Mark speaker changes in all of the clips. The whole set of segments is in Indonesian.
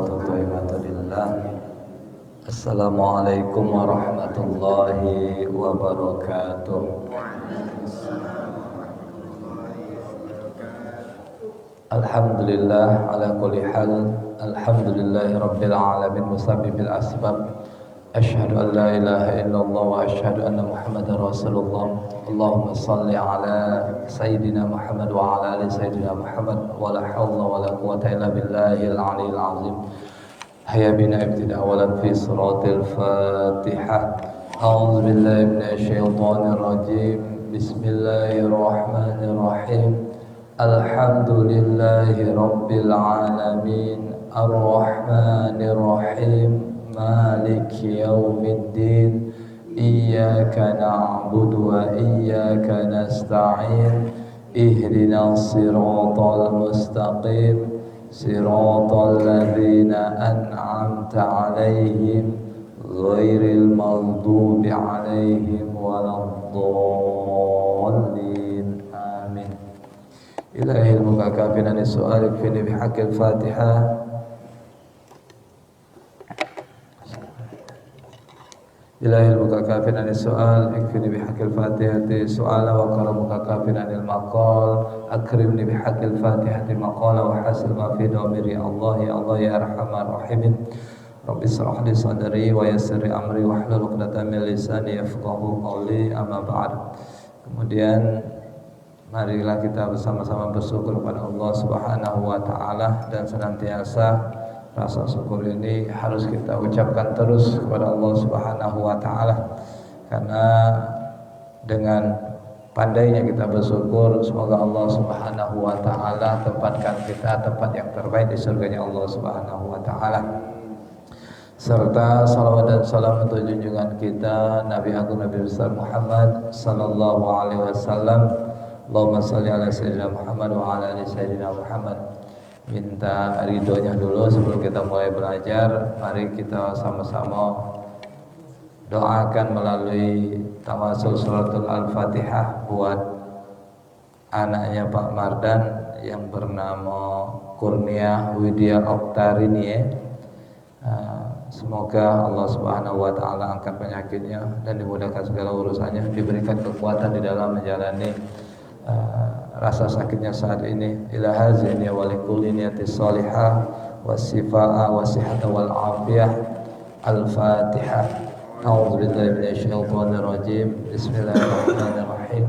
Speaker 1: salawatu thayyibatu lillah. Assalamualaikum warahmatullahi wabarakatuh. Alhamdulillah ala kulli hal. Alhamdulillahi rabbil alamin musabbibil asbab. Asyhadu an la ilaha illallah wa asyhadu anna Muhammadar Rasulullah. Allahumma salli ala sayyidina Muhammad wa ala ali sayyidina Muhammad wa la hawla wa la quwwata illa billahil aliyyil azim. Hayya bina ibtida awalan fi suratil Fatihah. A'udzu billahi minasy syaithanir rajim. Bismillahirrahmanirrahim. Alhamdulillahi rabbil alamin. Ar-Rahmanir Rahim. Maliki yaumiddin. Iyyaka na'budu wa iyyaka nasta'in. Ihdinas siratal mustaqim. Siratal ladzina an'amta 'alaihim ghairil maghdubi 'alaihim waladdallin. Amin. Ilahil mukakafina lis-su'ali kfini bihaqqil Fatihah. Ilahil mukakafin anil su'al ikfini bihaqqil fatihati su'ala wa karamuka kafin anil maqal akrimni bihaqqil fatihati maqala wa hasil ma fi dhamiri Allah ya Allah ya arhamar rahimin. Rabbi shrah li sadri wa yassir li amri wahlul 'uqdatam min lisani yafqahu qawli amma ba'd. Kemudian marilah kita bersama-sama bersyukur kepada Allah Subhanahu wa taala, dan senantiasa rasa syukur ini harus kita ucapkan terus kepada Allah Subhanahu wa taala, karena dengan pandainya kita bersyukur, semoga Allah Subhanahu wa taala tempatkan kita tempat yang terbaik di surganya Allah Subhanahu wa taala. Serta salawat dan salam untuk junjungan kita Nabi Agung Nabi besar Muhammad sallallahu alaihi wasallam. Allahumma shalli ala sayyidina Muhammad wa ala ali sayyidina Muhammad. Minta ridhonya dulu sebelum kita mulai belajar. Mari kita sama-sama doakan melalui tawasul suratul Al-Fatihah buat anaknya Pak Mardan yang bernama Kurnia Widya Oktarini ya. Semoga Allah Subhanahu wa taala angkat penyakitnya dan dimudahkan segala urusannya, diberikan kekuatan di dalam menjalani rasa sakitnya saat ini. Ila hazini wa likulli niyatis salihah wasifaa wasihata wal afiyah. Al-Fatihah. A'udzu billahi minasy syaithanir rajim. Bismillahirrahmanirrahim.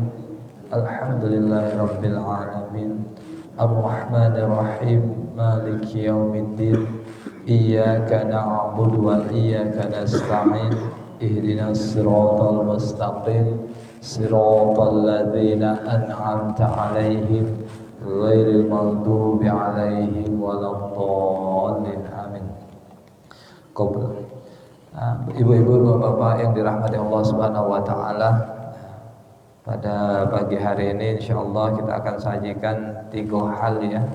Speaker 1: Alhamdulillahi rabbil alamin. Ar-Rahmanir Rahim. Maliki yaumiddin. Iyyaka na'budu wa iyyaka nasta'in. Ihdinas siratal mustaqim. Siratal ladzina an'amta 'alaihim ghairil maghdubi 'alaihim waladdallin. Amin. Qabul. Ibu-ibu, bapak-bapak yang dirahmati Allah Subhanahu wa taala, pada pagi hari ini insyaallah kita akan sajikan 3 hal ya,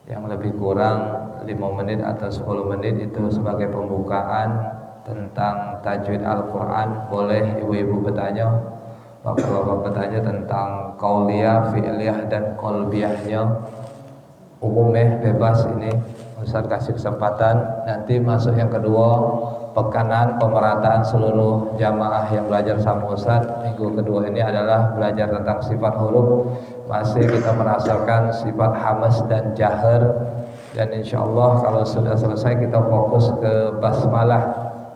Speaker 1: yang lebih kurang 5 menit atau 10 menit itu sebagai pembukaan tentang tajwid Al-Quran. Boleh ibu-ibu bertanya, bapak-bapak bertanya tentang qauliyah, fi'liyah dan qalbiyahnya. Umumnya bebas, ini Ustaz kasih kesempatan. Nanti masuk yang kedua, pekanan pemerataan seluruh jamaah yang belajar sama Ustaz. Minggu kedua ini adalah belajar tentang sifat huruf. Masih kita merasakan sifat hamas dan jahar. Dan insyaallah kalau sudah selesai kita fokus ke basmalah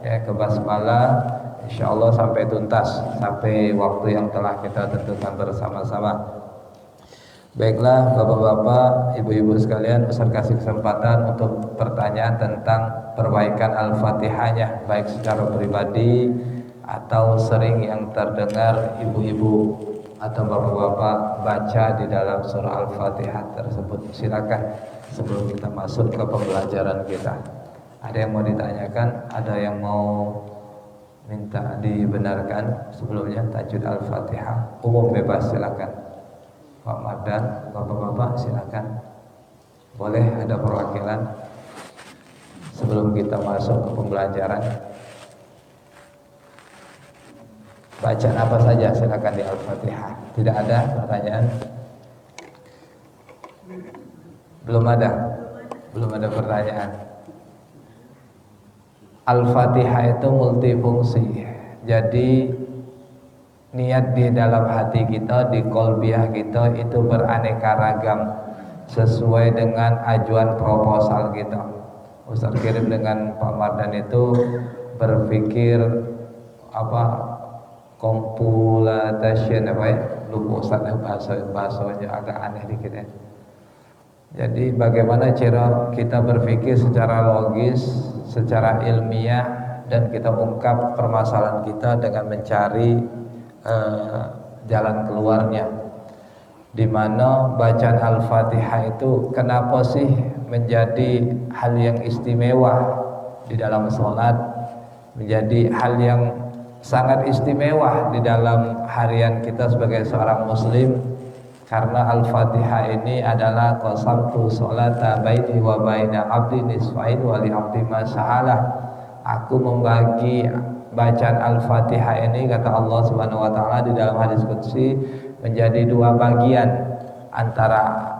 Speaker 1: ya, ke basmalah insyaallah sampai tuntas, sampai waktu yang telah kita tentukan bersama-sama. Baiklah bapak-bapak, ibu-ibu sekalian, Ustaz kasih kesempatan untuk pertanyaan tentang perbaikan Al-Fatihahnya, baik secara pribadi atau sering yang terdengar ibu-ibu atau bapak-bapak baca di dalam surah Al-Fatihah tersebut. Silakan sebelum kita masuk ke pembelajaran kita. Ada yang mau ditanyakan? Ada yang mau minta dibenarkan sebelumnya tajwid Al-Fatihah? Umum bebas, silakan. Pak Mardan, bapak-bapak silakan. Boleh ada perwakilan sebelum kita masuk ke pembelajaran. Bacaan apa saja silakan di Al-Fatihah. Tidak ada pertanyaan? Belum ada pertanyaan. Al-Fatihah itu multifungsi. Jadi niat di dalam hati kita, di kolbiah kita itu beraneka ragam sesuai dengan ajuan proposal kita. Ustaz kirim dengan Pak Mardan itu berpikir compulation apa ya? Lupa Ustaz bahasanya agak aneh dikit ya. Jadi bagaimana cara kita berpikir secara logis, secara ilmiah, dan kita ungkap permasalahan kita dengan mencari jalan keluarnya. Di mana bacaan Al-Fatihah itu kenapa sih menjadi hal yang istimewa di dalam sholat, menjadi hal yang sangat istimewa di dalam harian kita sebagai seorang muslim? Karena Al-Fatihah ini adalah qasamtu sholata baini wa baina abdi nisfain wa li abdi ma sa'alah. Aku membagi bacaan Al-Fatihah ini, kata Allah Subhanahu wa taala di dalam hadis qudsi, menjadi dua bagian antara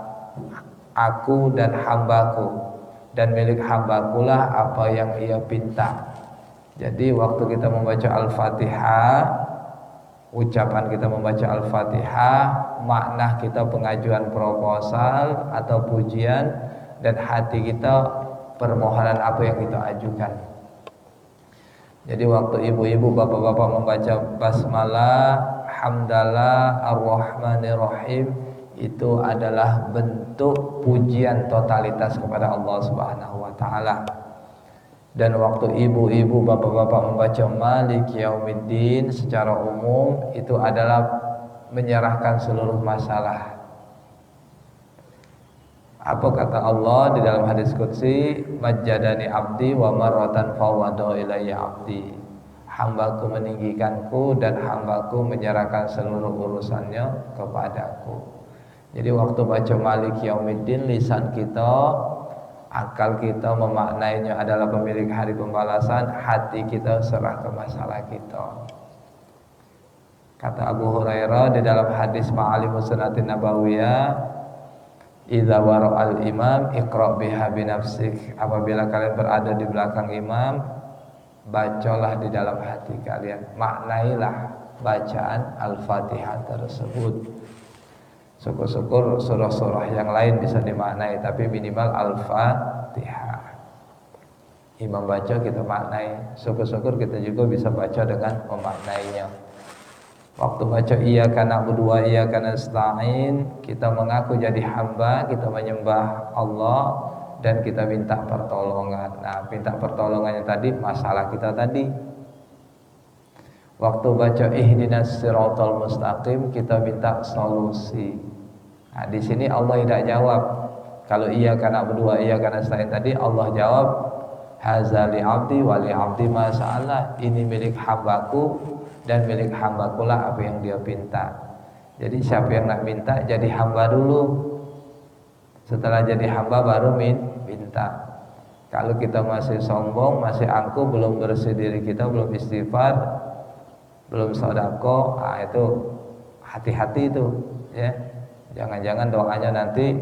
Speaker 1: aku dan hambaku, dan milik hambakulah apa yang ia pinta. Jadi waktu kita membaca Al-Fatihah, ucapan kita membaca Al-Fatihah, makna kita pengajuan proposal atau pujian, dan hati kita permohonan apa yang kita ajukan. Jadi waktu ibu-ibu, bapak-bapak membaca basmalah, hamdalah, ar-rahmanir-rahim, itu adalah bentuk pujian totalitas kepada Allah Subhanahu wa taala. Dan waktu ibu-ibu, bapak-bapak membaca Malik Yaumiddin secara umum, itu adalah menyerahkan seluruh masalah. Apa kata Allah di dalam hadis qudsi? Majjadani abdi wa marratan fawwada ilayya abdi. Hambaku meninggikanku dan hambaku menyerahkan seluruh urusannya kepadaku. Jadi waktu baca Malik Yaumiddin, lisan kita, akal kita memaknainya adalah pemilik hari pembalasan, hati kita serah ke masalah kita. Kata Abu Hurairah di dalam hadis Ma'alimus Sunnatin Nabawiyah, idza wara'al imam iqra' biha binafsik. Apabila kalian berada di belakang imam, bacalah di dalam hati kalian, maknailah bacaan Al-Fatihah tersebut. Syukur-syukur surah-surah yang lain bisa dimaknai, tapi minimal Al-Fatihah imam baca kita maknai. Syukur-syukur kita juga bisa baca dengan memaknainya. Waktu baca iyyaka na'budu wa iyyaka nasta'in, kita mengaku jadi hamba, kita menyembah Allah dan kita minta pertolongan. Nah, minta pertolongannya tadi masalah kita tadi. Waktu baca ihdinas siratal mustaqim, kita minta solusi. Nah, di sini Allah tidak jawab. Kalau iyyaka na'budu wa iyyaka nasta'in tadi Allah jawab, haza li 'abdi wa li 'abdi ma sa'ala. Ini milik hambaku dan milik hambakulah apa yang dia pinta. Jadi siapa yang nak minta jadi hamba dulu. Setelah jadi hamba baru minta. Kalau kita masih sombong, masih angkuh, belum bersih diri kita, belum istighfar, belum sedekah, itu hati-hati itu, ya. Jangan-jangan doanya nanti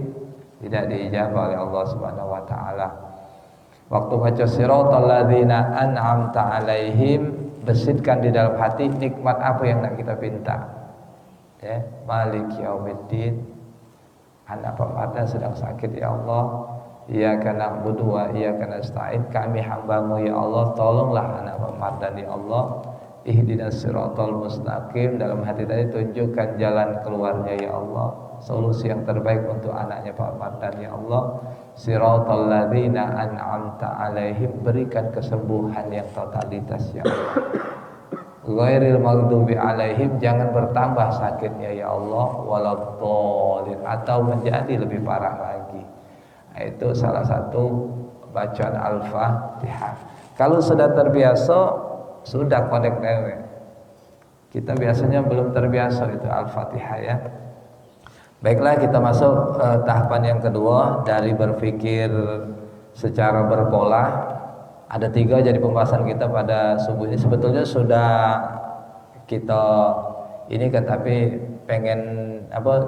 Speaker 1: tidak diijabah oleh Allah Subhanahu wa taala. Waktu baca siratal ladzina an'amta 'alaihim, besitkan di dalam hati nikmat apa yang nak kita pinta. Ya, Malik Yaumiddin. Anak Pak Mardan sedang sakit ya Allah. Iyyaka na'budu wa iyyaka nasta'in. Kami hamba-Mu ya Allah, tolonglah anak Pak Mardan ya Allah. Ihdinas siratal mustaqim, dalam hati tadi tunjukkan jalan keluarnya ya Allah, solusi yang terbaik untuk anaknya Pak Mardan ya Allah. Siratal ladzina an'amta 'alaihim, berikan kesembuhan yang totalitas ya Allah. Ghairil maghdubi 'alaihim, jangan bertambah sakitnya ya Allah, waladhdallin, atau menjadi lebih parah lagi. Itu salah satu bacaan Al-Fatihah. Kalau sudah terbiasa, sudah kodek dewe. Kita biasanya belum terbiasa itu Al-Fatihah ya. Baiklah, kita masuk tahapan yang kedua dari berpikir secara berpola. Ada 3 jadi pembahasan kita pada subuh ini. Sebetulnya sudah kita ini kan, tapi pengen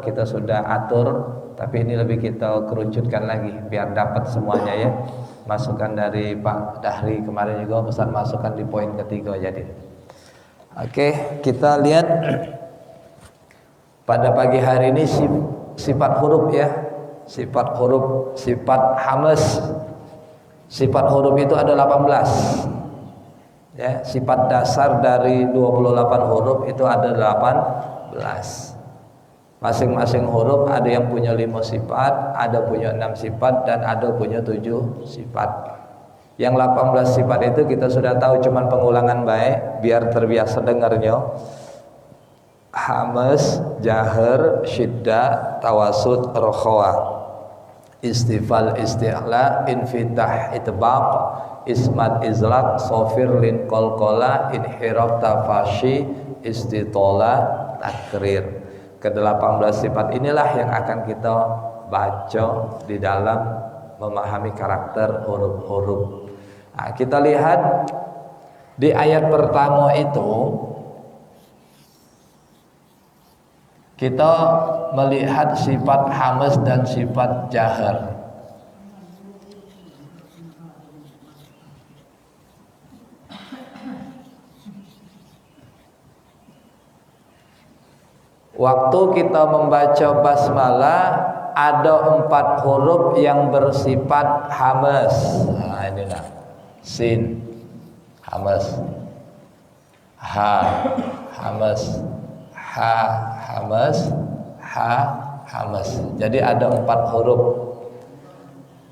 Speaker 1: kita sudah atur tapi ini lebih kita kerucutkan lagi biar dapat semuanya ya. Masukan dari Pak Dahri kemarin juga Ustaz masukkan di poin ketiga jadi. Oke, kita lihat pada pagi hari ini sifat huruf ya. Sifat huruf, sifat hamz. Sifat huruf itu ada 18. Ya, sifat dasar dari 28 huruf itu ada 18. Masing-masing huruf ada yang punya 5 sifat, ada punya 6 sifat, dan ada punya 7 sifat. Yang 18 sifat itu kita sudah tahu, cuman pengulangan baik biar terbiasa dengarnya. Hamz, jahar, syiddah, tawasud, rokhawa, istifal, isti'la, infitah, itbaq, ismat, izlaq, sofir, lin, qalqala, inhiraf, tafashi, istitola, takrir. Ke-18 sifat inilah yang akan kita baca di dalam memahami karakter huruf-huruf. Nah, kita lihat di ayat pertama itu kita melihat sifat hamz dan sifat jahar. Waktu kita membaca basmalah ada 4 huruf yang bersifat hamz. Nah, inilah sin hamz, ha hamz, ha hamz, ha hamz. Jadi ada 4 huruf.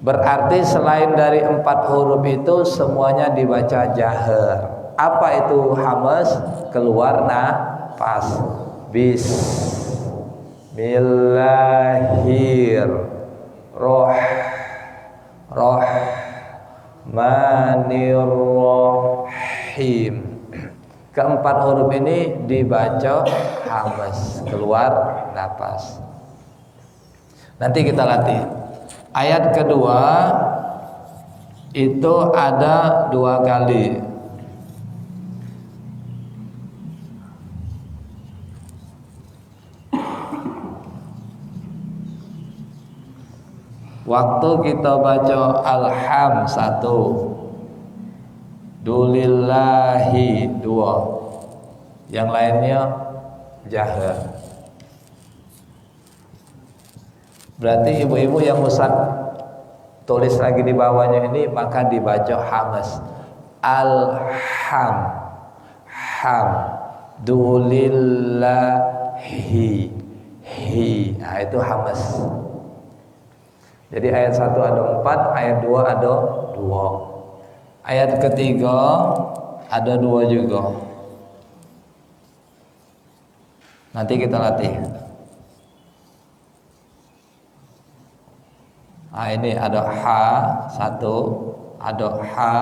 Speaker 1: Berarti selain dari 4 huruf itu semuanya dibaca jahar. Apa itu hamz? Keluar nafas. Bismillahirrahmanirrahim. Keempat huruf ini dibaca hamz, keluar nafas. Nanti kita latih. Ayat kedua itu ada 2 kali. Waktu kita baca alham 1, dulillahi 2, yang lainnya jahar. Berarti ibu-ibu yang Ustaz tulis lagi di bawahnya ini maka dibaca hamz. Alham, ham, dulillahi, hi. Nah, itu hamz. Jadi ayat 1 ada 4, ayat 2 ada 2. Ayat ketiga ada 2 juga. Nanti kita latih. Nah, ini ada ha 1, ada ha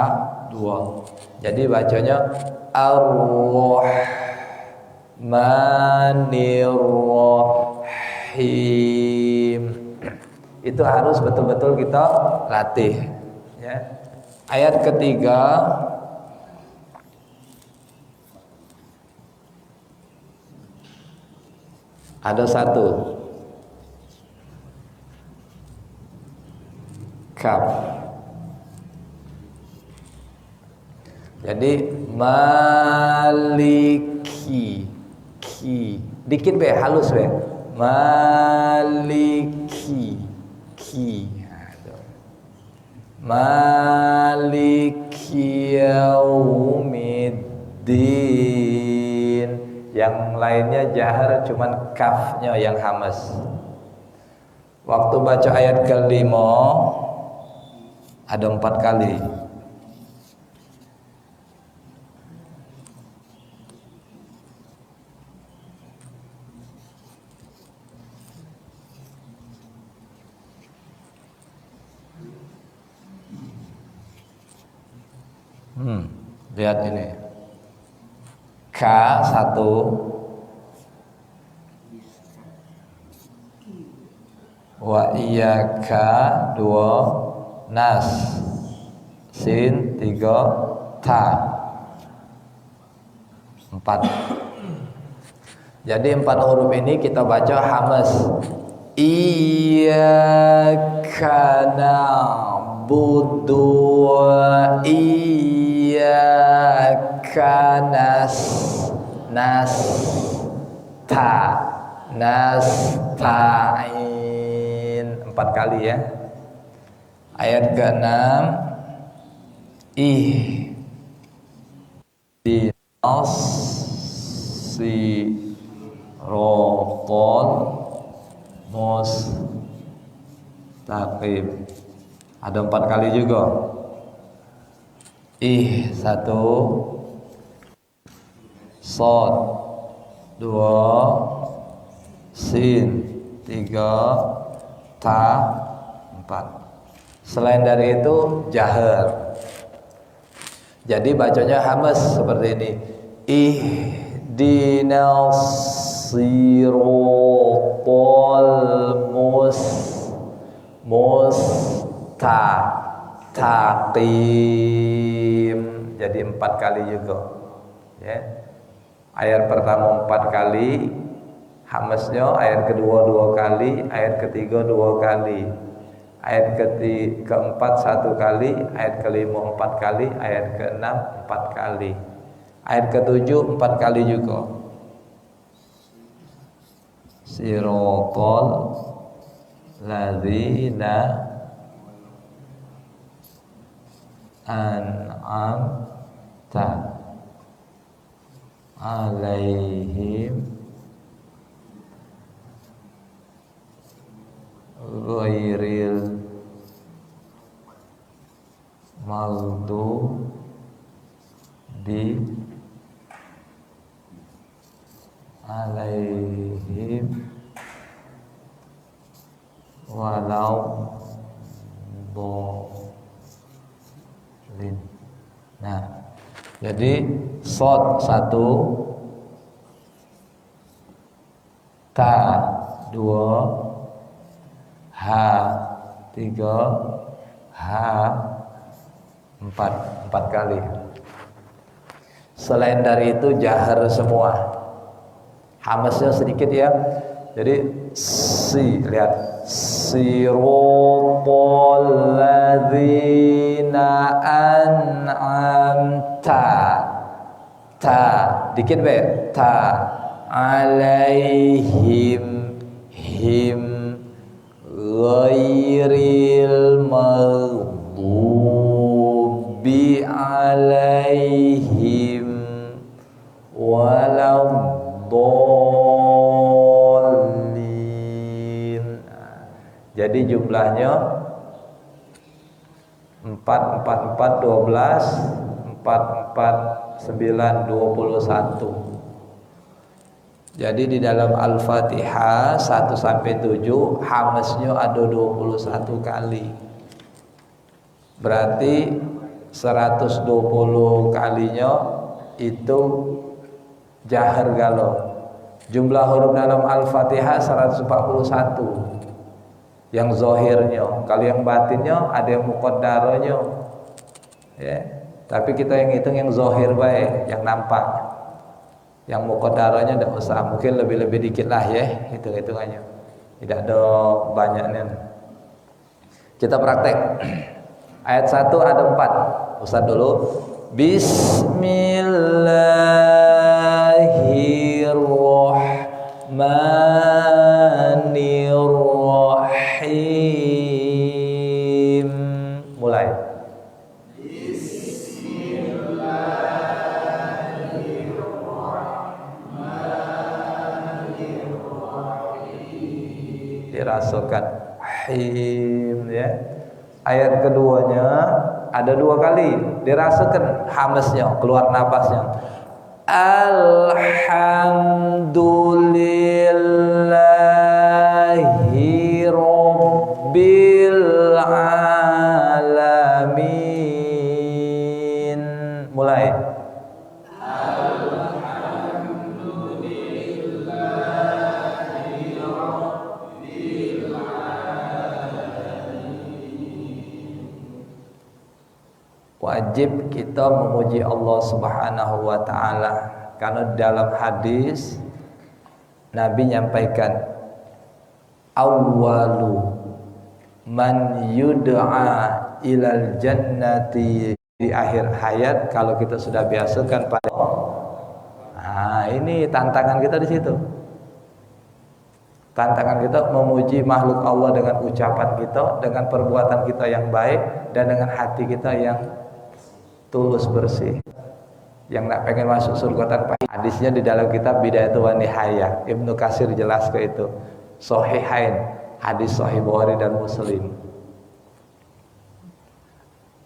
Speaker 1: 2. Jadi bacanya Ar-Rahmanir-Rahim. Itu harus betul-betul kita latih ya. Ayat ketiga ada 1 kaf. Jadi maliki, ki dikit be, halus be, maliki, ki. Maliki yaumiddin. Yang lainnya jahar, cuman kafnya yang hamz. Waktu baca ayat kelima ada 4 kali. Lihat ini. K 1, wa iyyaka 2, nas, sin 3, ta 4. Jadi 4 huruf ini kita baca hamz. Iyyaka na'budu wa iyyaka nasta'in. 4 kali ya. Ayat ke-6, ihdinas siratal mustaqim. Ada 4 kali juga. 1, shad 2, sin 3, ta 4. Selain dari itu jahar. Jadi bacanya hamas seperti ini. Ihdinas siratal mustaqim. Jadi 4 kali juga. Ya. Ayat pertama 4 kali hamasnya, ayat kedua 2 kali, ayat ketiga 2 kali. Ayat keempat 1 kali, ayat kelima 4 kali, ayat keenam 4 kali, ayat ketujuh 4 kali juga. Siratal ladzina an'amta alaihim ghairil maghdubi alaihim waladdallin. Nah, jadi shad 1, ta 2, ha 3, ha 4 kali. Selain dari itu jahar semua. Hamasnya sedikit ya. Jadi lihat siratal ladzina an'amta, ta dikit be, ta alaihim him ghairil maghdubi alaihim waladdallin. Jadi jumlahnya 4 4 4 12, 4 4 9 21. Jadi di dalam Al-Fatihah 1 sampai 7 hamasnya ada 21 kali. Berarti 120 kalinya itu jahar galau. Jumlah huruf dalam Al-Fatihah 141. Yang zahirnya, kalau yang batinnya ada yang muqaddaranya. Ya. Tapi kita yang hitung yang zahir baik, yang nampak. Yang muqaddaranya tidak usah, mungkin lebih-lebih dikit lah ya hitung-hitungannya. Tidak ada banyaknya. Kita praktek. Ayat 1 ada 4. Ustaz dulu. Bismillahirrahmanirrahim. Mulai. Dirasakan him ya. Ayat keduanya ada 2 kali dirasakan hamasnya, keluar napasnya. Alhamdulillahi rabbil alamin. Mulai. Wajib kita memuji Allah Subhanahu wa taala karena dalam hadis Nabi nyampaikan awwalu man yud'a ilal jannati di akhir hayat kalau kita sudah biasakan pada. Nah, ini tantangan kita di situ. Tantangan kita memuji makhluk Allah dengan ucapan kita, dengan perbuatan kita yang baik, dan dengan hati kita yang tulus bersih. Yang nak pengen masuk surga tanpa hadisnya di dalam kitab Bidayatul wa Nihayah. Ibnu Katsir jelas ke itu. Sahihain, hadis Sahih Bukhari dan Muslim.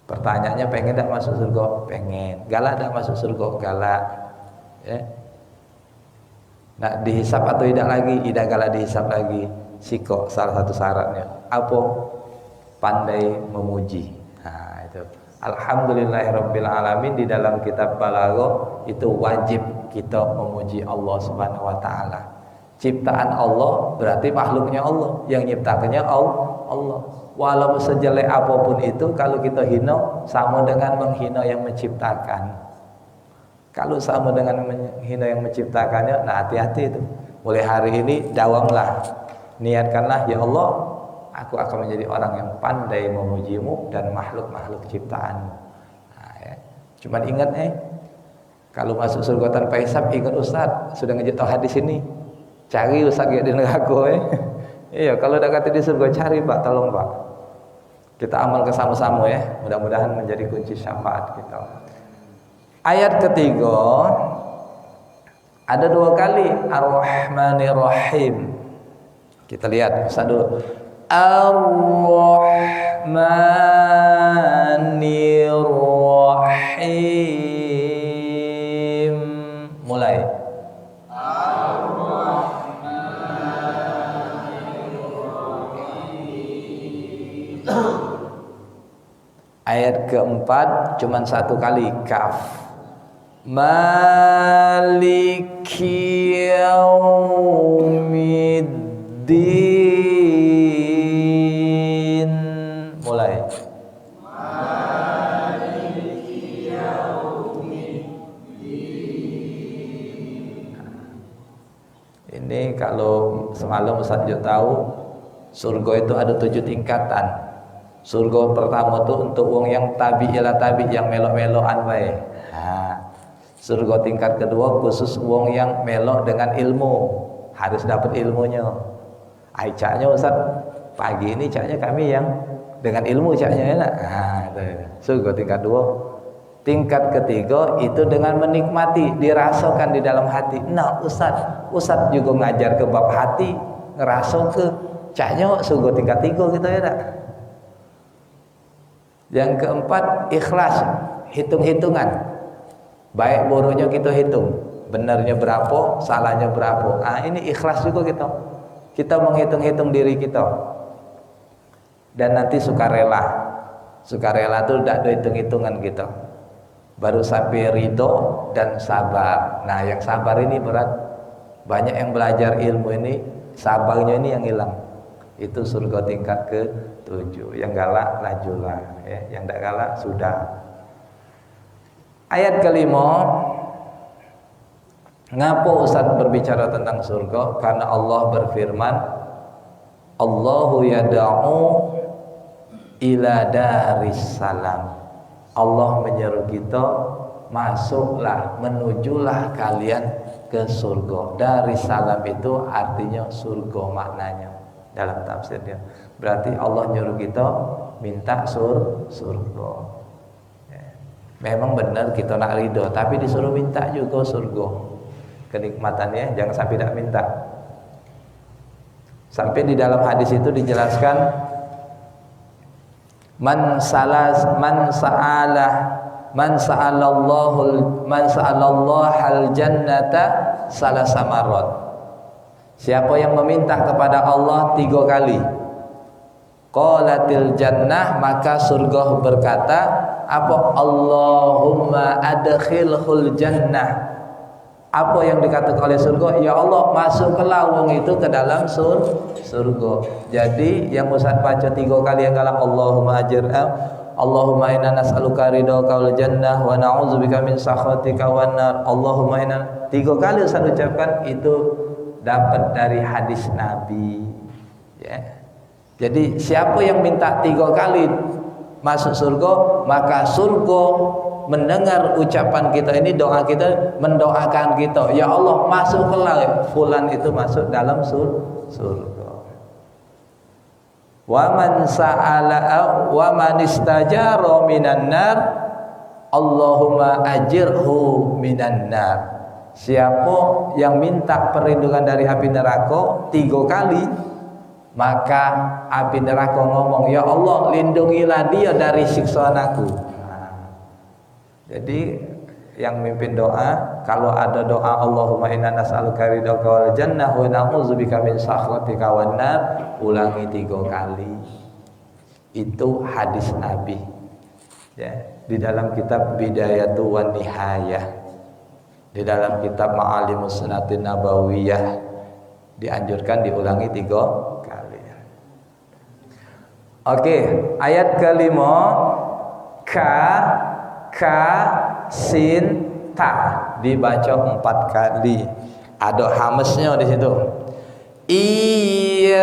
Speaker 1: Pertanyaannya pengen tak masuk surga? Pengen. Galak tak masuk surga? Galak. Ya. Nak dihisap atau tidak lagi? Tidak galak dihisap lagi. Siko salah satu syaratnya. Apa? Pandai memuji. Nah, itu. Alhamdulillahirabbil alamin di dalam kitab Balaghah itu wajib kita memuji Allah Subhanahu wa taala. Ciptaan Allah berarti makhluknya Allah, yang nyiptakannya Allah. Walau sejelek apapun itu, kalau kita hina sama dengan menghina yang menciptakan. Kalau sama dengan menghina yang menciptakannya, nah hati-hati itu. Mulai hari ini dawamlah, niatkanlah, ya Allah, aku akan menjadi orang yang pandai memujimu dan makhluk-makhluk ciptaanmu. Nah, ya. Cuman ingat kalau masuk surga tanpa hisab, ingat Ustaz sudah ngejek tahu hadis ini. Cari Ustaz di neraka Iya, kalau dah kata di surga cari Pak, tolong Pak. Kita amal sama-sama ya. Mudah-mudahan menjadi kunci syafaat kita. Ayat ketiga ada 2 kali Ar-Rahmanir Rahim. Kita lihat Ustaz dulu. Ar-Rahmanir Rahim. Mulai. Ayat keempat cuman 1 kali kaf. Maliki yaumiddin. Mulai. Maliki yaumiddin. Ini kalau semalam Ustaz Jo tahu, surga itu ada 7 tingkatan. Surga pertama itu untuk wong yang tabi yang melok-melokan wae. Nah, surga tingkat kedua khusus wong yang melok dengan ilmu, harus dapat ilmunya. Caknya Ustaz, pagi ini caknya kami yang dengan ilmu caknya enak. Nah, itu. Surga tingkat 2. Tingkat ketiga itu dengan menikmati, dirasakan di dalam hati. Nah, Ustaz juga ngajar ke bab hati, ngerasa ke caknya surga tingkat 3 gitu ya tak? Yang keempat ikhlas, hitung-hitungan. Baik buruknya kita hitung, benarnya berapa, salahnya berapa. Ini ikhlas juga kita. Kita menghitung-hitung diri kita. Dan nanti sukarela. Sukarela itu tidak ada hitung-hitungan kita. Baru sampai ridho dan sabar. Nah, yang sabar ini berat. Banyak yang belajar ilmu ini, sabarnya ini yang hilang. Itu surga tingkat ke-7. Yang galak lajulah ya. Yang tidak galak sudah. Ayat kelima, ngapa Ustaz berbicara tentang surga? Karena Allah berfirman, Allahu yada'u ila daris salam. Allah menyeru kita, masuklah, menujulah kalian ke surga. Daris salam itu artinya surga maknanya dalam tafsirnya. Berarti Allah nyuruh kita minta surga. Ya. Memang benar kita nak ridho, tapi disuruh minta juga surga. Kenikmatannya jangan sampai tidak minta. Sampai di dalam hadis itu dijelaskan, man sa'alallahal jannata salasa marrat. Siapa yang meminta kepada Allah 3 kali, qalatil jannah, maka surga berkata apa? Allahumma adkhilhul jannah. Apa yang dikatakan oleh surga? Ya Allah, masuklah wong itu ke dalam surga. Jadi yang Ustaz baca 3 kali yang kalah Allahumma Allahumma inna nas'aluka ridhaka wal jannah wa na'udzubika min sakhatika wan nar. Allahumma inna, 3 kali Ustaz ucapkan itu dapat dari hadis Nabi Ya. Jadi siapa yang minta 3 kali masuk surga, maka surga mendengar ucapan kita ini, doa kita, mendoakan kita, ya Allah masuklah fulan itu masuk dalam surga. Wa man sa'ala wa man istajara minan nar, Allahumma ajirhu minan nar. Siapa yang minta perlindungan dari api neraka 3 kali, maka api neraka ngomong, ya Allah lindungilah dia dari siksaan aku. Jadi yang mimpin doa, kalau ada doa Allahumma inna nas'aluka ridhaka wal jannah wa na'udzubika min sakhatika wan nar, ulangi 3 kali. Itu hadis Nabi. Ya, di dalam kitab Bidayatu wan Nihayah, di dalam kitab Ma'alimus Sunatin Nabawiyah dianjurkan diulangi 3 kali. Oke, ayat kelima, ka sin ta dibaca 4 kali. Ada hamesnya di situ. Iyyaka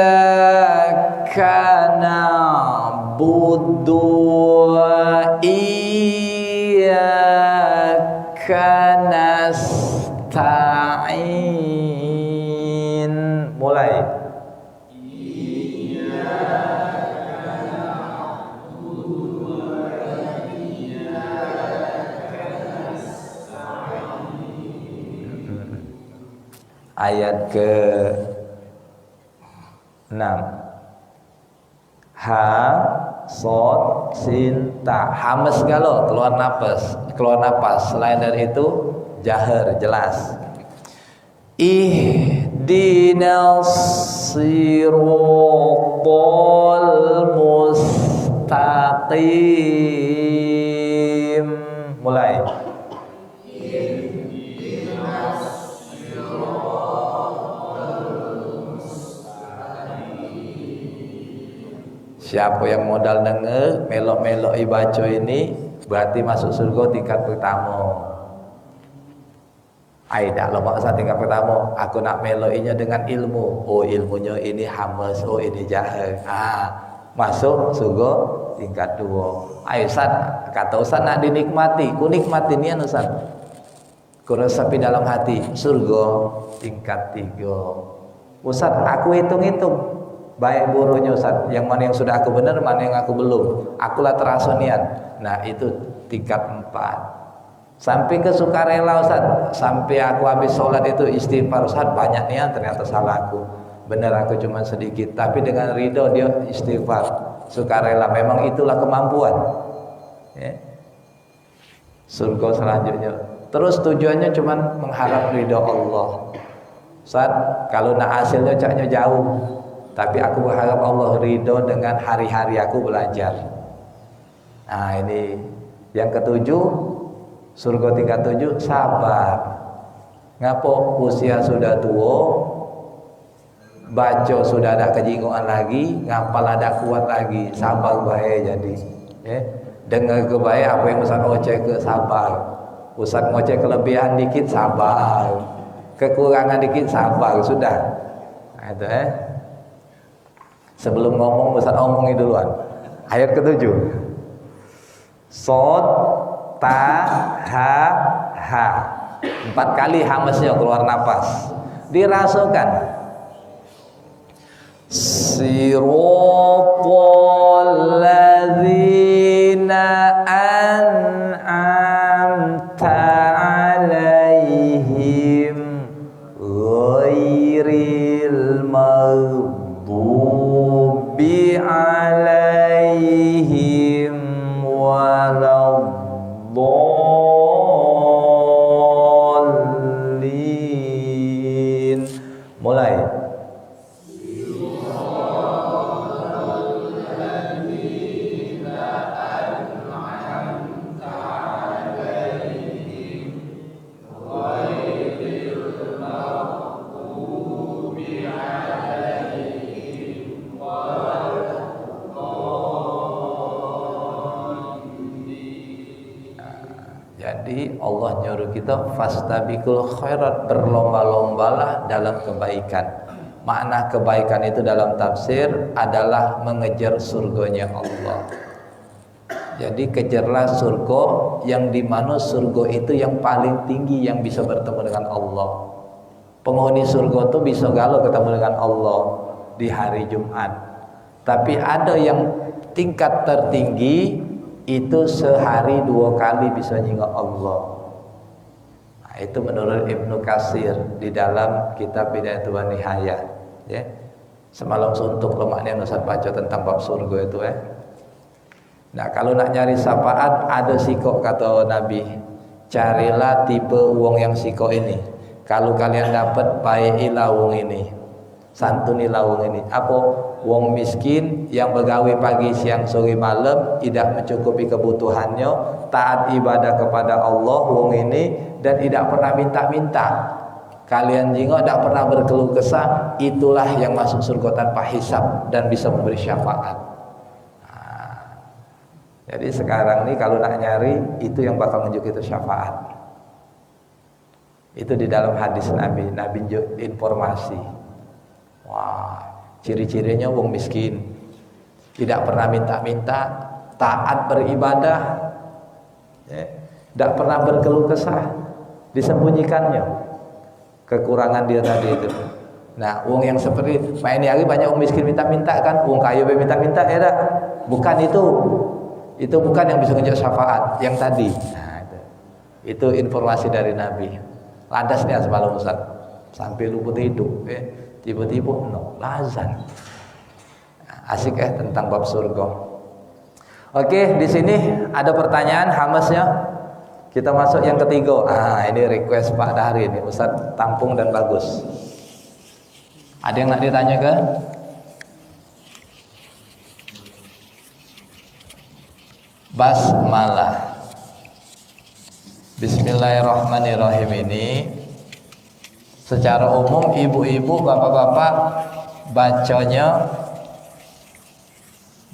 Speaker 1: na'budu wa iyyaka nasta'in. Mulai. Ayat ke-6, ha sod sin ta, hames galo, keluar napas. Selain dari itu jahar, jelas. Ihdinas siratal mustaqim. Mulai. Siapa yang modal denger melok-melok ibaco ini berarti masuk surga tingkat pertama. Aida lo maksa tingkat pertama, aku nak melokinya dengan ilmu. Oh ilmunya ini hamas, oh ini jahil. Masuk surga tingkat 2. Ayo Ustaz, kata Ustaz nak dinikmati, ku nikmati nian Ustaz. Ku resapi dalam hati, surga tingkat 3. Ustaz, aku hitung-hitung. Baik buruknya Ustaz, yang mana yang sudah aku benar, mana yang aku belum. Akulah terasa niat. Nah itu tingkat 4. Sampai ke sukarela Ustaz, sampai aku habis sholat itu istighfar Ustaz, banyak niat ternyata salah aku. Benar aku cuma sedikit, tapi dengan ridho dia istighfar, sukarela. Memang itulah kemampuan. Ya. Surga selanjutnya. Terus tujuannya cuma mengharap ridho Allah. Ustaz, kalau nak hasilnya caknya jauh, tapi aku berharap Allah ridho dengan hari-hari aku belajar. Nah ini yang ke-7, surga tingkat 7, sabar. Ngapo usia sudah tua, baca sudah ada kejinguan lagi, ngapal ada kuat lagi, sabar baik jadi. Dengar ke baik apa yang Ustaz oceh ke sabar. Ustaz ngoceh kelebihan dikit sabar, kekurangan dikit sabar, sudah. Nah, itu Sebelum ngomong Ustaz omongi duluan. Ayat ke-7. Sod ta ha ha. 4 kali hamesnya keluar napas. Dirasakan. Siratal ladzina an'amta 'alaihim ghairil maghdubi 'alaihim waladdallin. Mulai. Jadi Allah nyuruh kita fastabiqul khairat, berlomba-lombalah dalam kebaikan. makna kebaikan itu dalam tafsir adalah mengejar surganya Allah. Jadi kejarlah surga yang dimana surga itu yang paling tinggi yang bisa bertemu dengan Allah. Penghuni surga itu bisa galau ketemu dengan Allah di hari Jumat. Tapi ada yang tingkat tertinggi itu sehari 2 kali bisa nyingok Allah. Nah, itu menurut Ibnu Katsir di dalam kitab Bidayatul wa Nihayah. Ya. Semalam suntuk lemaknya Ustaz baca tentang bab surga itu ya. Nah, kalau nak nyari syafaat ada sikok kata Nabi. Carilah tipe wong yang sikok ini. Kalau kalian dapat baikilah wong ini. Santunilah wong ini. Apa? Wong miskin yang begawe pagi, siang, sore, malam, tidak mencukupi kebutuhannya, taat ibadah kepada Allah wong ini dan tidak pernah minta-minta. Kalian jingok tidak pernah berkeluh kesah, itulah yang masuk surga tanpa hisab dan bisa memberi syafaat. Jadi sekarang nih kalau nak nyari itu yang bakal nunjuk itu syafaat. Itu di dalam hadis Nabi informasi. Wah, ciri-cirinya wong miskin, tidak pernah minta-minta, taat beribadah, tidak pernah berkeluh kesah, disembunyikannya kekurangan dia tadi itu. Nah, wong yang seperti main hari banyak wong miskin minta-minta kan, wong kaya minta-minta ya dah. Bukan itu. Itu bukan yang bisa ngejak syafaat yang tadi. Nah, itu informasi dari Nabi. Landasnya semalam Ustaz sampai luput hidup tiba-tiba no lazan. Asik tentang bab surga. Oke, di sini ada pertanyaan hamasnya. Kita masuk yang ketiga. Ini request Pak Dahri ini Ustaz tampung dan bagus. Ada yang nak ditanya ke? Basmalah. Bismillahirrahmanirrahim ini secara umum ibu-ibu, bapak-bapak bacanya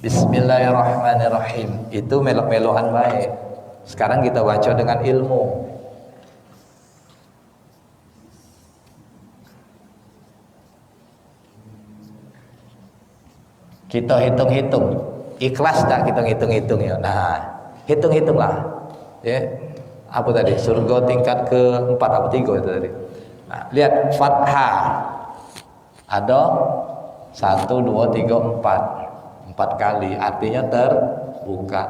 Speaker 1: Bismillahirrahmanirrahim. Itu melok-melokan baik. Sekarang kita baca dengan ilmu. Kita hitung-hitung. Ikhlas tak kita hitung-hitung ya. Nah, hitung-hitunglah. Ya. Apa tadi? Surga tingkat ke-4 atau 3 itu tadi. Nah, lihat fathah. Ada 1 2 3 4. 4 kali artinya terbuka.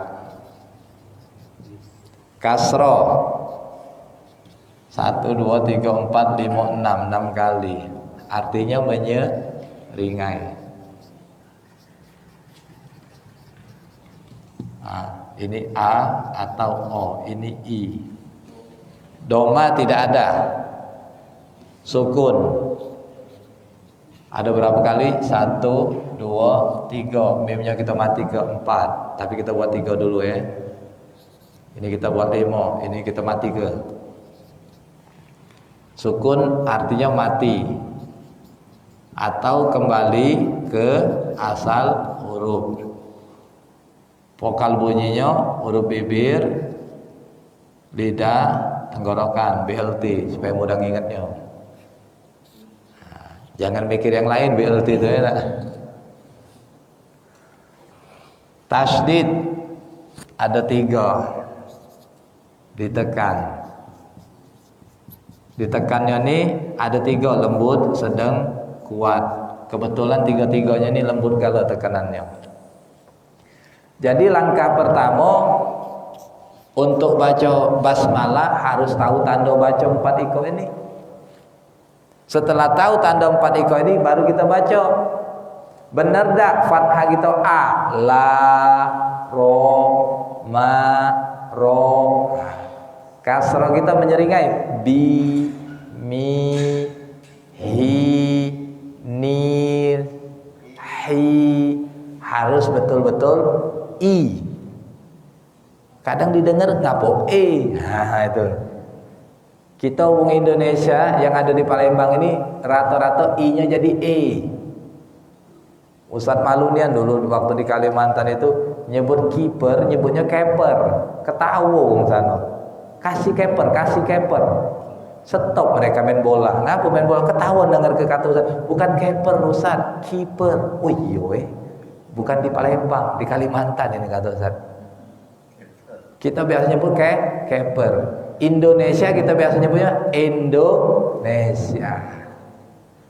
Speaker 1: Kasroh 1 2 3 4 5 6 6 kali artinya menyeringai. Ini A atau O, ini I. Doma tidak ada. Sukun ada berapa kali? 1 2 3. Mimnya kita mati ke 4, tapi kita buat 3 dulu ya. Ini kita buat 5, ini kita mati ke. Sukun artinya mati atau kembali ke asal huruf. Vokal bunyinya huruf bibir, lidah, tenggorokan, BLT supaya mudah ngingetnya. Jangan mikir yang lain, BLT itu ya. Tasydid ada 3. Ditekan. Ditekannya nih ada 3, lembut, sedang, kuat. Kebetulan 3-3-nya ini lembut kalau tekanannya. Jadi langkah pertama untuk baca basmalah harus tahu tanda baca 4 iko ini. Setelah tahu tanda 4 iko ini baru kita baca. Benar dak fathah kita A, la, ro, ma, ro. Kasrah kita menyeringai bi, mi, hi, ni, hi. Harus betul-betul I. Kadang didengar ngapo E. Nah itu. Kita orang Indonesia yang ada di Palembang ini rata-rata I-nya jadi E. Ustadz Malunian dulu waktu di Kalimantan itu nyebut kiper, nyebutnya keper. Ketawung sana. Kasih keper, kasih keper. Stop mereka main bola. Ngapa main bola? Ketahuan dengar ke kata Ustaz. Bukan keeper Ustaz, kiper. Oh iya bukan di Palembang, di Kalimantan ini kata Ustaz. Kita biasanya pun kayak keeper. Indonesia kita biasanya punya Indonesia.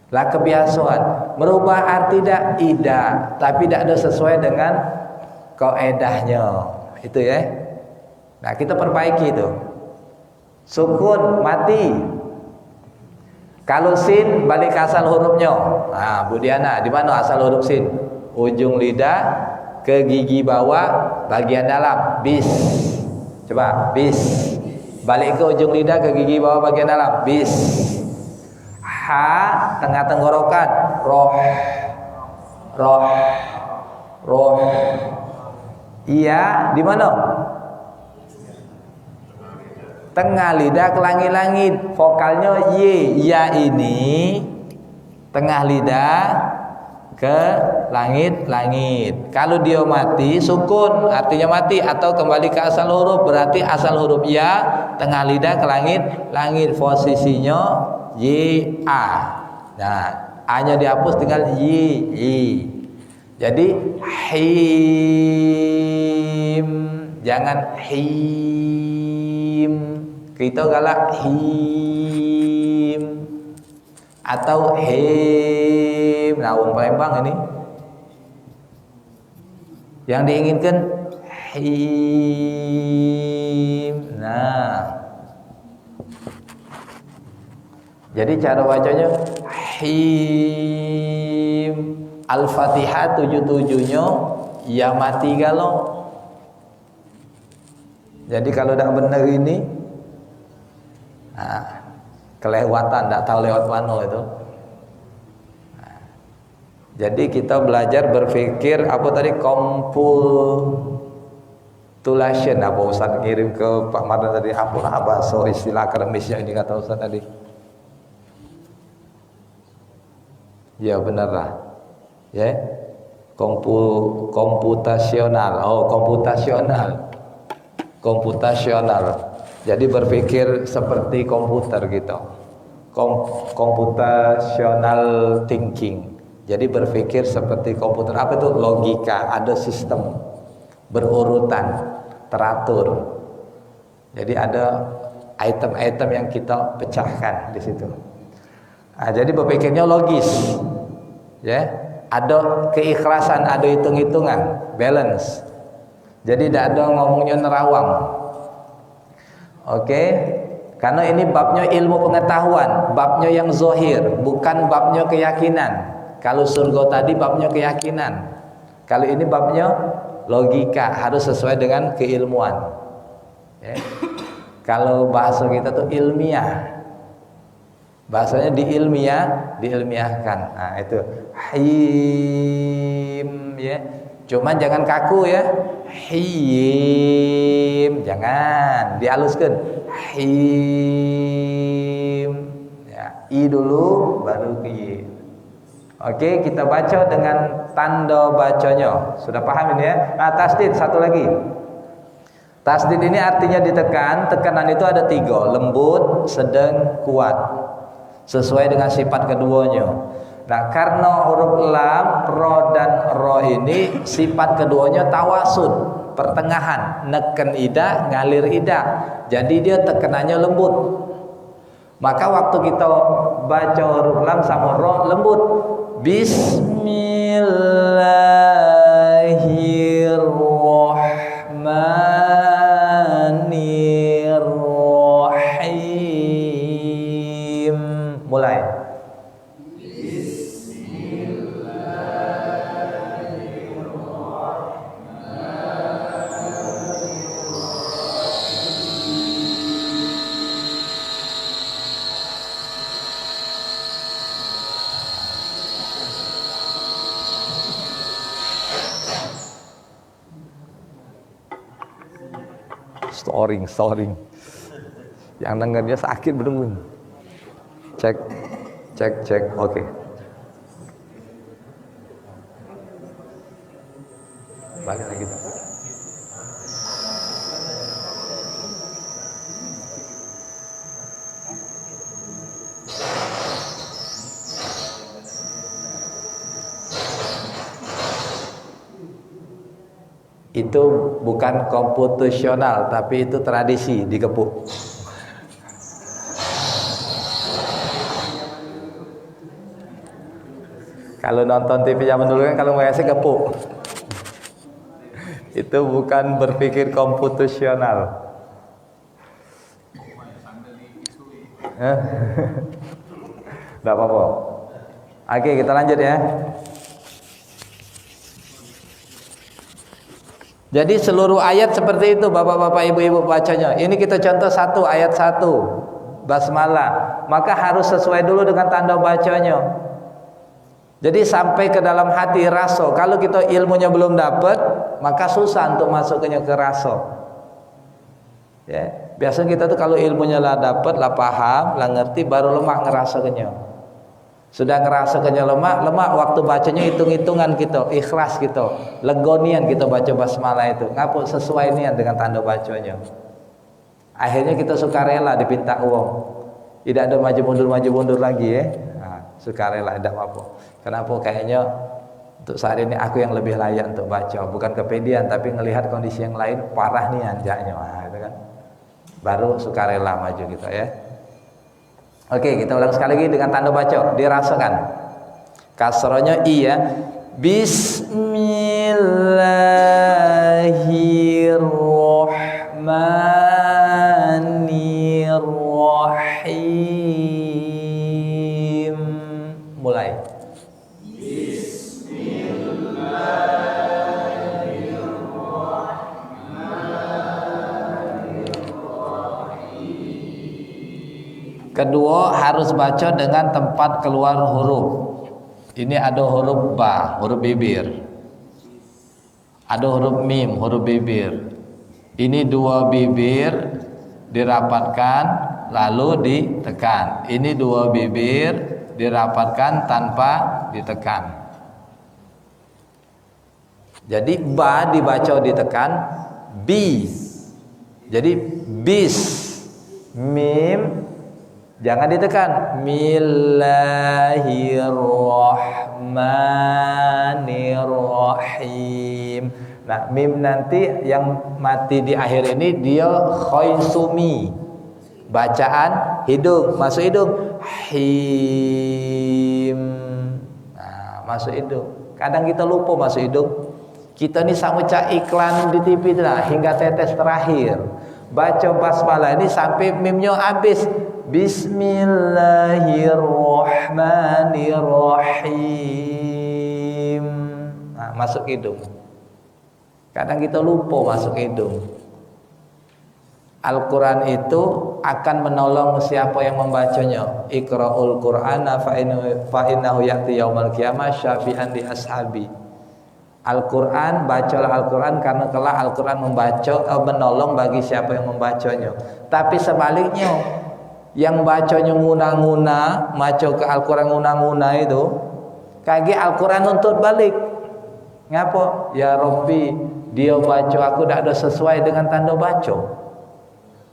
Speaker 1: Lah kebiasaan merubah arti tidak, tapi tidak ada sesuai dengan kaedahnya. Itu ya. Nah, kita perbaiki itu. Sukun mati. Kalau sin balik ke asal hurufnya. Nah, Bu Diana, di mana asal huruf sin? Ujung lidah ke gigi bawah bagian dalam. Bis. Coba, bis. Balik ke ujung lidah ke gigi bawah bagian dalam. Bis. Ha tengah tenggorokan. Roh. Roh. Roh. Iya, di mana? Tengah lidah ke langit-langit, vokalnya y. Ya ini tengah lidah ke langit-langit. Kalau dia mati, sukun artinya mati atau kembali ke asal huruf, berarti asal huruf ya tengah lidah ke langit-langit, posisinya y a. Nah, a-nya dihapus tinggal y. Jadi him, jangan him. Kita galak him atau him. Nah, orang Palembang ini yang diinginkan him. Nah, jadi cara bacanya him. Al-Fatihah 77-nya ya mati galau. Jadi kalau tidak benar ini, nah, kelewatan, tidak tahu lewat mana itu. Nah, jadi kita belajar berpikir apa tadi, computulation. Apa Ustaz ngirim ke Pak Mardan tadi, apa bahasa istilah akademisnya ini kata Ustaz tadi. Ya benar lah. Ya. Komputasional. Oh, komputasional. Jadi berpikir seperti komputer gitu. Computational thinking. Jadi berpikir seperti komputer. Apa itu? Logika, ada sistem, berurutan, teratur. Jadi ada item-item yang kita pecahkan di situ. Nah, jadi berpikirnya logis. Ya, ada keikhlasan, ada hitung-hitungan, balance. Jadi tidak ada ngomongnya nerawang. Oke, karena ini babnya ilmu pengetahuan, babnya yang zohir, bukan babnya keyakinan. Kalau surga tadi babnya keyakinan, kalau ini babnya logika, harus sesuai dengan keilmuan. Ya. Kalau bahasa kita tuh ilmiah, bahasanya diilmiahkan. Nah itu him, ya. Cuman jangan kaku ya. Him, jangan dihaluskan. Him, ya, i dulu baru ke y. Oke, kita baca dengan tanda bacanya. Sudah paham ini ya? Nah, tasdid satu lagi. Tasdid ini artinya ditekan. Tekanan itu ada 3, lembut, sedang, kuat, sesuai dengan sifat keduanya. Nah, karena huruf lam, ro dan ro ini sifat keduanya tawasun, pertengahan, neken ida, ngalir ida. Jadi dia tekenannya lembut. Maka waktu kita baca huruf lam sama ro lembut. Bismillahirrahmanirrahim. Mulai. Storing. Yang dengarnya sakit bener. Cek. Oke. Balik lagi. Itu bukan komputasional, tapi itu tradisi digepuk. Kalau nonton TV zaman dulu kan kalau WC gepuk. Itu bukan berpikir komputasional. Tidak apa-apa. Oke, kita lanjut ya. Jadi seluruh ayat seperti itu bapak-bapak ibu-ibu bacanya. Ini kita contoh satu ayat 1 basmalah. Maka harus sesuai dulu dengan tanda bacanya. Jadi sampai ke dalam hati raso. Kalau kita ilmunya belum dapat, maka susah untuk masuknya ke raso. Ya, biasanya kita tuh kalau ilmunya lah dapat, lah paham, lah ngerti, baru lemak ngerasanya. Sudah ngerasanya lemak waktu bacanya hitung-hitungan kita, ikhlas kita, legonian kita baca basmalah itu. Ngapuk sesuai nian dengan tanda bacanya. Akhirnya kita sukarela dipinta uang. Tidak ada maju mundur lagi ya. Sukarela, tidak apa-apa. Kenapa? Kayaknya untuk saat ini aku yang lebih layak untuk baca, bukan kepedean, tapi ngelihat kondisi yang lain parah nih anjaknya, itu kan. Baru sukarela maju kita ya. Oke, kita ulang sekali lagi dengan tanda baca, dirasakan. Kasronya iya. Bismillahirrahmanirrahim. Mulai. Kedua harus baca dengan tempat keluar huruf. Ini ada huruf ba, huruf bibir. Ada huruf mim, huruf bibir. Ini dua bibir dirapatkan lalu ditekan. Ini dua bibir dirapatkan tanpa ditekan. Jadi ba dibaca ditekan, bi. Jadi bis, mim jangan ditekan. Bismillahirrahmanirrahim. Nah, mim nanti yang mati di akhir ini dia khoisumi. Bacaan hidung, masuk hidung. Him. Nah, masuk hidung. Kadang kita lupa masuk hidung. Kita ini sama cak iklan di TV nah, hingga tetes terakhir. Baca basmalah ini sampai mimnya habis. Bismillahirrahmanirrahim. Nah, masuk hidung. Kadang kita lupa masuk hidung. Al-Quran itu akan menolong siapa yang membacanya. Iqra'ul Qur'ana fa innahu ya'ti yaumal qiyamah syafi'an li ashabi. Al-Quran, bacalah Al-Quran karena kelak Al-Quran menolong bagi siapa yang membacanya. Tapi sebaliknya, yang bacanya nguna-nguna, maca ke Al-Quran nguna-nguna itu, kaki Al-Quran nuntut balik. Ngapa? Ya Rabbi, dia baca aku tidak ada sesuai dengan tanda baca.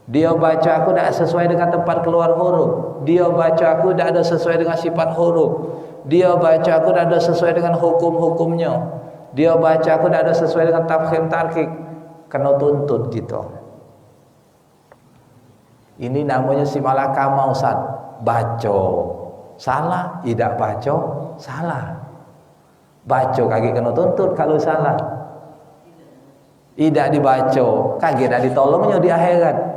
Speaker 1: Dia baca aku tidak sesuai dengan tempat keluar huruf. Dia baca aku tidak ada sesuai dengan sifat huruf. Dia baca aku tidak ada sesuai dengan hukum-hukumnya. Dia baca aku tidak ada sesuai dengan tafkhim tarkik. Kena tuntut gitu. Ini namanya si malakama Ustaz. Baca salah, tidak baca salah. Baca kaki kena tuntut kalau salah. Tidak dibaca, kaki tidak ditolongnya di akhirat.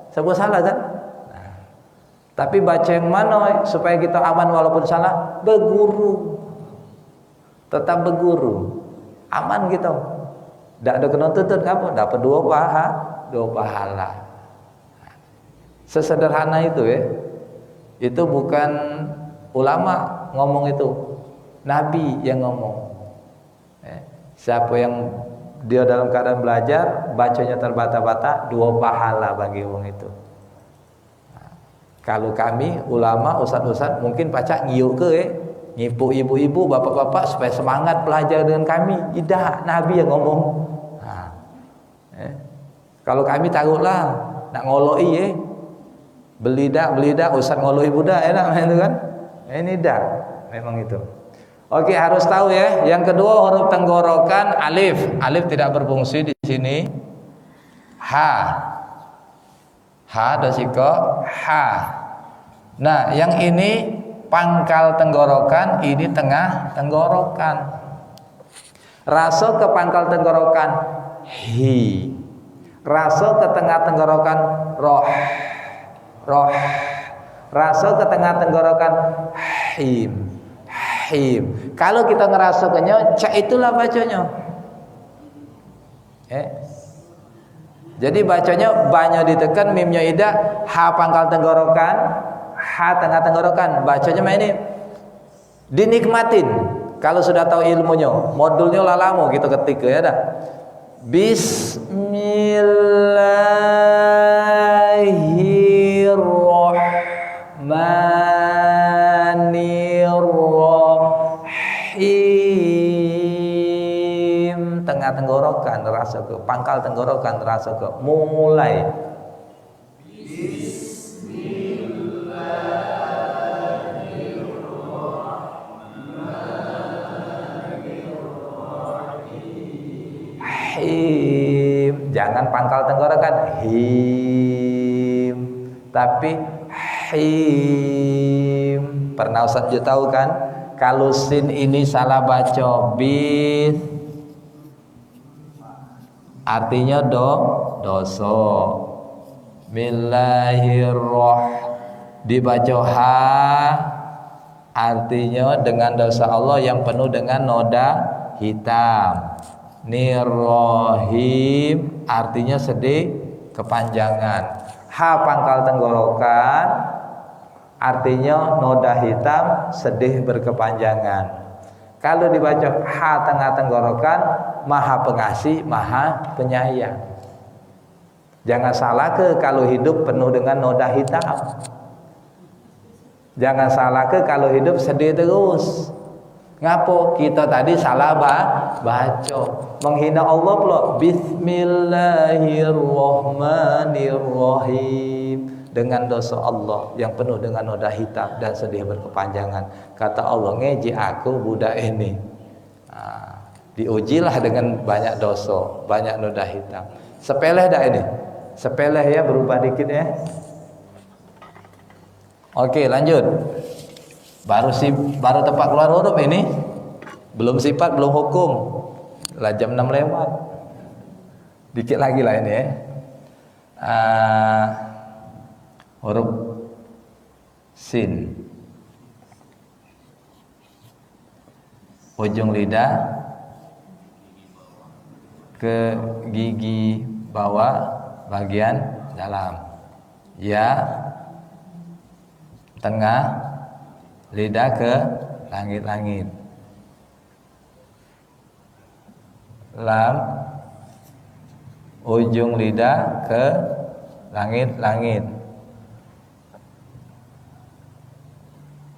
Speaker 1: Sebab salah kan? Nah, tapi baca yang mana supaya kita aman walaupun salah? Berguru. Tetap berguru. Aman gitu. Tidak ada kena tuntut kamu, dapat dua pahala. Sesederhana itu ya. Itu bukan ulama ngomong itu, Nabi yang ngomong. Siapa yang dia dalam keadaan belajar, bacanya terbata-bata, dua pahala bagi orang itu. Nah, kalau kami ulama, ustaz-ustaz mungkin pacak ngiyuk ke ngipu ibu-ibu, bapak-bapak supaya semangat belajar dengan kami. Tidak, Nabi yang ngomong. Nah, kalau kami taruhlah nak ngoloi beli dak ustaz ngoloi budak enak itu kan. Ini dak memang itu. Oke, harus tahu ya. Yang kedua huruf tenggorokan alif. Alif tidak berfungsi di sini. Ha. Ha dosiko ha. Nah, yang ini pangkal tenggorokan, ini tengah tenggorokan. Raso ke pangkal tenggorokan hi. Raso ke tengah tenggorokan roh. Roh. Raso ke tengah tenggorokan him. Him. Kalau kita ngerasa kenyal, cak itulah bacanya. Jadi bacanya banyak ditekan, mimnya ida, ha pangkal tenggorokan, ha tengah tenggorokan. Bacanya ini dinikmatin. Kalau sudah tahu ilmunya, modulnya lalamu gitu ketika ya dah. Bismillahirrahmanirrahim. Tengah tenggorokan rasa ke, pangkal tenggorokan rasa ke, mulai. Him, jangan pangkal tenggorokan him, tapi him. Pernah Ustaz tahu kan, kalau sin ini salah baca bis, artinya dosa. Dibaca ha, artinya dengan dosa Allah yang penuh dengan noda hitam. Nirrohim artinya sedih kepanjangan. Ha pangkal tenggorokan artinya noda hitam sedih berkepanjangan. Kalau dibaca ha tengah tenggorokan, maha pengasih, maha penyayang. Jangan salah ke kalau hidup penuh dengan noda hitam. Jangan salah ke kalau hidup sedih terus. Ngapo kita tadi salah baca, menghina Allah pula. Bismillahirrahmanirrahim, dengan dosa Allah yang penuh dengan noda hitam dan sedih berkepanjangan. Kata Allah, ngeji aku budak ini. Diujilah dengan banyak dosa, banyak noda hitam. Sepele dah ini, sepele ya, berubah dikit ya. Oke, lanjut. Baru tempat keluar huruf ini, belum sifat, belum hukum. Lah jam 6 lewat. Dikit lagi lah ini ya. Huruf sin. Ujung lidah ke gigi bawah bagian dalam. Ya, tengah lidah ke langit-langit. Lam, ujung lidah ke langit-langit.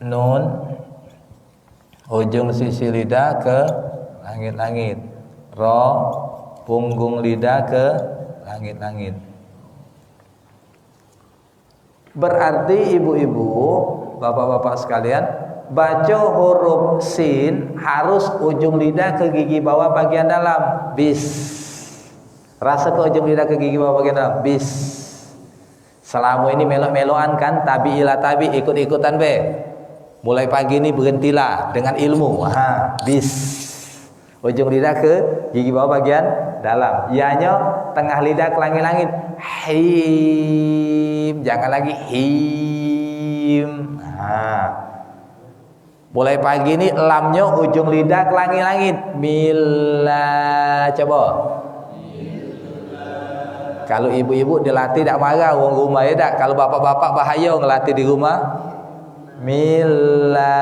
Speaker 1: Nun, ujung sisi lidah ke langit-langit. Ro, punggung lidah ke langit-langit. Berarti ibu-ibu, bapak-bapak sekalian, baca huruf sin harus ujung lidah ke gigi bawah bagian dalam. Bis. Rasa ke ujung lidah ke gigi bawah bagian dalam. Bis. Selama ini melo-meloan kan, tabi ila tabi, ikut-ikutan be. Mulai pagi ini berhentilah dengan ilmu. Bis. Ujung lidah ke gigi bawah bagian dalam. Ianya tengah lidah ke langit-langit. Him. Jangan lagi him. Mulai pagi ini lamnya ujung lidah ke langit-langit. Mila. Coba. Kalau ibu-ibu dilatih tak marah orang rumah ya tak. Kalau bapak-bapak bahaya ngelatih di rumah. Mila.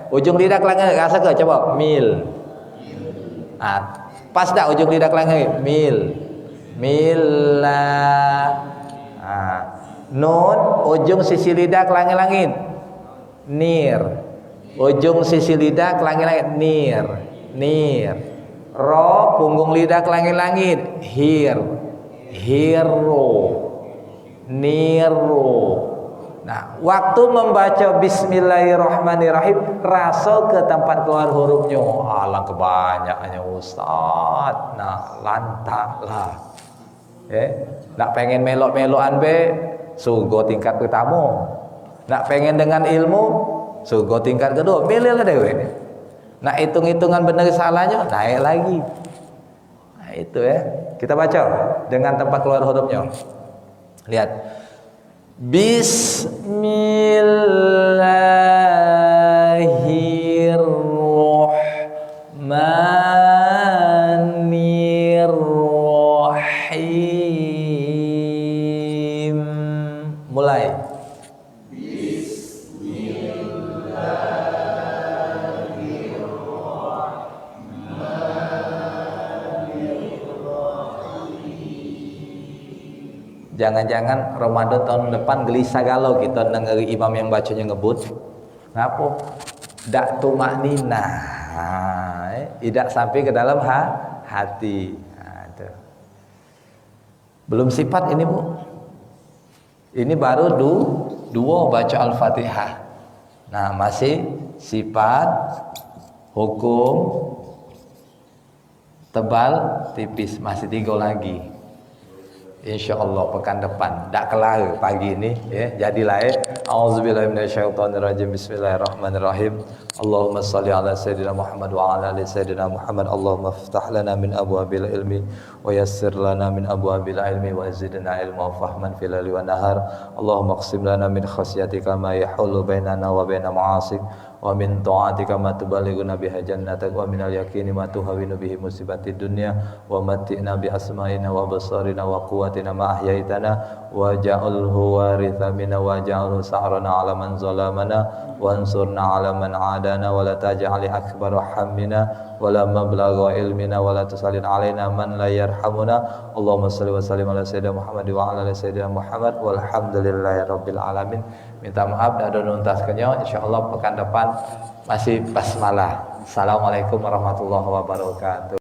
Speaker 1: Ujung lidah ke langit rasa ke? Coba. Mil. Pas tak ujung lidah ke langit? Mil. Mila. Nun, ujung sisi lidah ke langit-langit. Nir. Ujung sisi lidah ke langit-langit. Nir. Nir. Ro, punggung lidah ke langit-langit. Hir. Hiro. Niro. Nah, waktu membaca bismillahirrahmanirrahim, rasul ke tempat keluar hurufnya. Alang kebanyakannya Ustaz. Nah, lantaklah. Nak pengen melok-melokan be, sugo tingkat pertama. Nak pengen dengan ilmu, sugo tingkat kedua. Milihlah dewe. Nak hitung-hitungan benar salahnya, naik lagi. Nah, itu ya. Kita baca dengan tempat keluar hurufnya. Lihat. Bismillahirrahmanirrahim. Mulai. Jangan-jangan Ramadan tahun depan gelisah galau kita dengeri imam yang bacanya ngebut. Ngapa? Dak tumak nina. Tidak sampai ke dalam hati. Nah, itu. Belum sifat ini, Bu. Ini baru dua baca Al-Fatihah. Nah, masih sifat, hukum, tebal, tipis, masih 3 lagi. Insyaallah pekan depan dak kelar pagi ini ya. Jadilah auzubillahi minasyaitonirrajim. Bismillahirrahmanirrahim. Allahumma shalli ala sayyidina Muhammad wa ala ali sayyidina Muhammad. Allahumma iftah lana min abwabil ilmi wa yassir lana min abwabil ilmi wa zidna ilma wa fahman fil laili wan nahar. Allahumma qsim lana min khasyatika ma yahulu bainana wa baina ma'asik wa min ta'atika ma tuballighuna biha jannatak wa minal yaqini ma tuhawinu bihi musibatid dunya wa matti'na bi asma'ina wa basarina wa quwwatina ma ahyaitana wa ja'alhu waritha minna wa ja'alhu sa'rana 'ala man zalamana wa ansurna 'ala man 'adana wa la taj'al akbara hammina wa la mablagha ilmina wa la tusallin 'alaina man la yarhamuna. Allahumma shalli wa sallim ala sayyidina Muhammad wa ala ali sayyidina Muhammad walhamdulillahi rabbil alamin. Minta maaf dah ada nuntaskannya. Insyaallah pekan depan masih basmalah. Assalamualaikum warahmatullahi wabarakatuh.